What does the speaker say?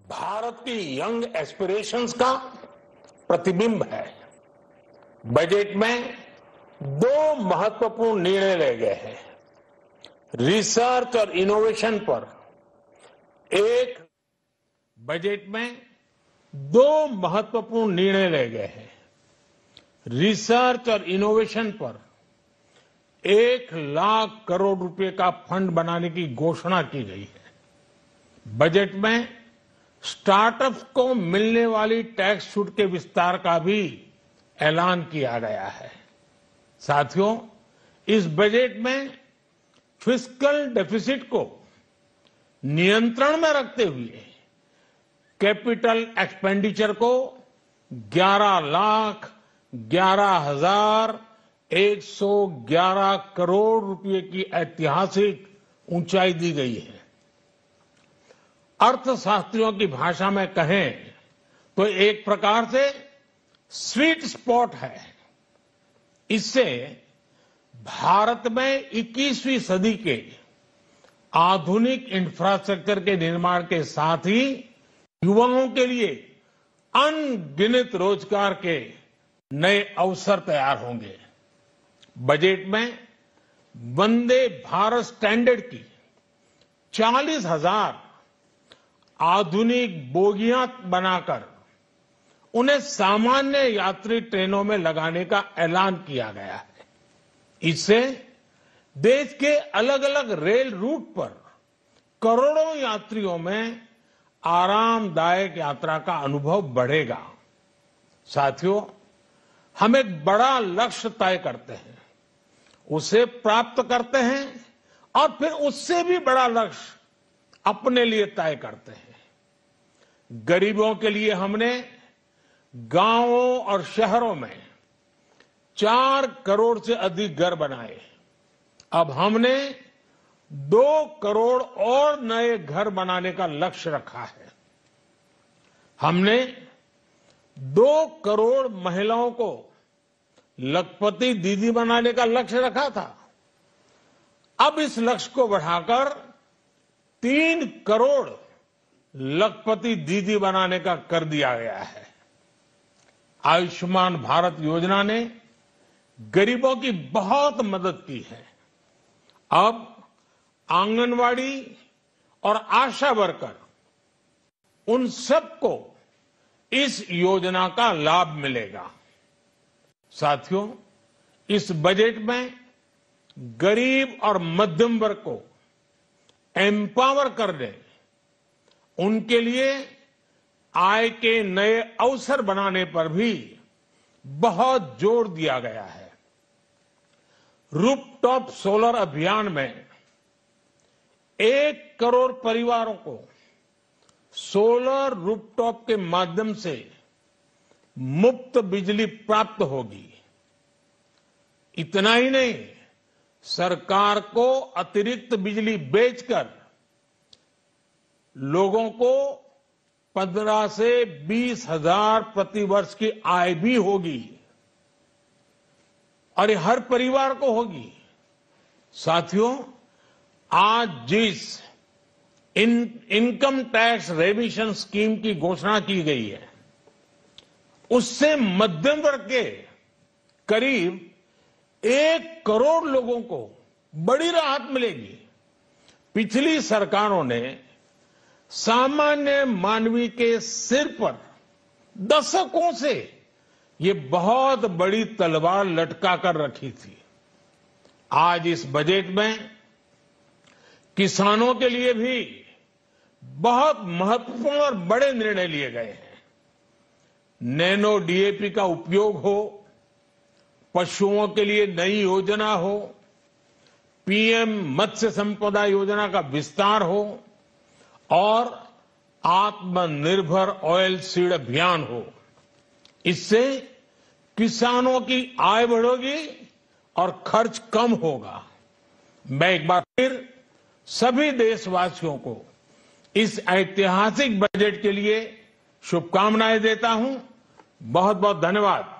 भारत की young aspirations का प्रतिबिंब है। बजट में दो महत्वपूर्ण निर्णय लिए गए हैं। रिसर्च और इनोवेशन पर एक बजट में दो महत्वपूर्ण निर्णय लिए गए हैं। रिसर्च और इनोवेशन पर 1,00,000 करोड़ रुपए का फंड बनाने की घोषणा की गई है। बजट में स्टार्टअप्स को मिलने वाली टैक्स छूट के विस्तार का भी ऐलान किया गया है। साथियों, इस बजट में फिस्कल डेफिसिट को नियंत्रण में रखते हुए कैपिटल एक्सपेंडिचर को 11,11,111 करोड़ रुपए की ऐतिहासिक ऊंचाई दी गई है। अर्थशास्त्रियों की भाषा में कहें तो एक प्रकार से स्वीट स्पॉट है। इससे भारत में 21वीं सदी के आधुनिक इंफ्रास्ट्रक्चर के निर्माण के साथ ही युवाओं के लिए अनगिनत रोजगार के नए अवसर तैयार होंगे। बजट में वंदे भारत स्टैंडर्ड की 40,000 आधुनिक बोगियां बनाकर उन्हें सामान्य यात्री ट्रेनों में लगाने का ऐलान किया गया है। इससे देश के अलग अलग रेल रूट पर करोड़ों यात्रियों में आरामदायक यात्रा का अनुभव बढ़ेगा। साथियों, हम एक बड़ा लक्ष्य तय करते हैं, उसे प्राप्त करते हैं और फिर उससे भी बड़ा लक्ष्य अपने लिए तय करते हैं। गरीबों के लिए हमने गांवों और शहरों में 4 करोड़ से अधिक घर बनाए। अब हमने 2 करोड़ और नए घर बनाने का लक्ष्य रखा है। हमने 2 करोड़ महिलाओं को लखपति दीदी बनाने का लक्ष्य रखा था। अब इस लक्ष्य को बढ़ाकर 3 करोड़ लखपति दीदी बनाने का कर दिया गया है। आयुष्मान भारत योजना ने गरीबों की बहुत मदद की है। अब आंगनवाड़ी और आशा वर्कर, उन सबको इस योजना का लाभ मिलेगा। साथियों, इस बजट में गरीब और मध्यम वर्ग को एम्पावर करने, उनके लिए आय के नए अवसर बनाने पर भी बहुत जोर दिया गया है। रूफटॉप सोलर अभियान में 1 करोड़ परिवारों को सोलर रूफटॉप के माध्यम से मुफ्त बिजली प्राप्त होगी। इतना ही नहीं, सरकार को अतिरिक्त बिजली बेचकर लोगों को 15 से 20 हजार प्रति वर्ष की आय भी होगी और ये हर परिवार को होगी। साथियों, आज जिस इनकम टैक्स रेमिशन स्कीम की घोषणा की गई है, उससे मध्यम वर्ग के करीब 1 करोड़ लोगों को बड़ी राहत मिलेगी। पिछली सरकारों ने सामान्य मानवी के सिर पर दशकों से ये बहुत बड़ी तलवार लटका कर रखी थी। आज इस बजट में किसानों के लिए भी बहुत महत्वपूर्ण और बड़े निर्णय लिए गए हैं। नैनो डीएपी का उपयोग हो, पशुओं के लिए नई योजना हो, पीएम मत्स्य संपदा योजना का विस्तार हो और आत्मनिर्भर ऑयल सीड अभियान हो। इससे किसानों की आय बढ़ेगी और खर्च कम होगा। मैं एक बार फिर सभी देशवासियों को इस ऐतिहासिक बजट के लिए शुभकामनाएं देता हूं। बहुत बहुत धन्यवाद।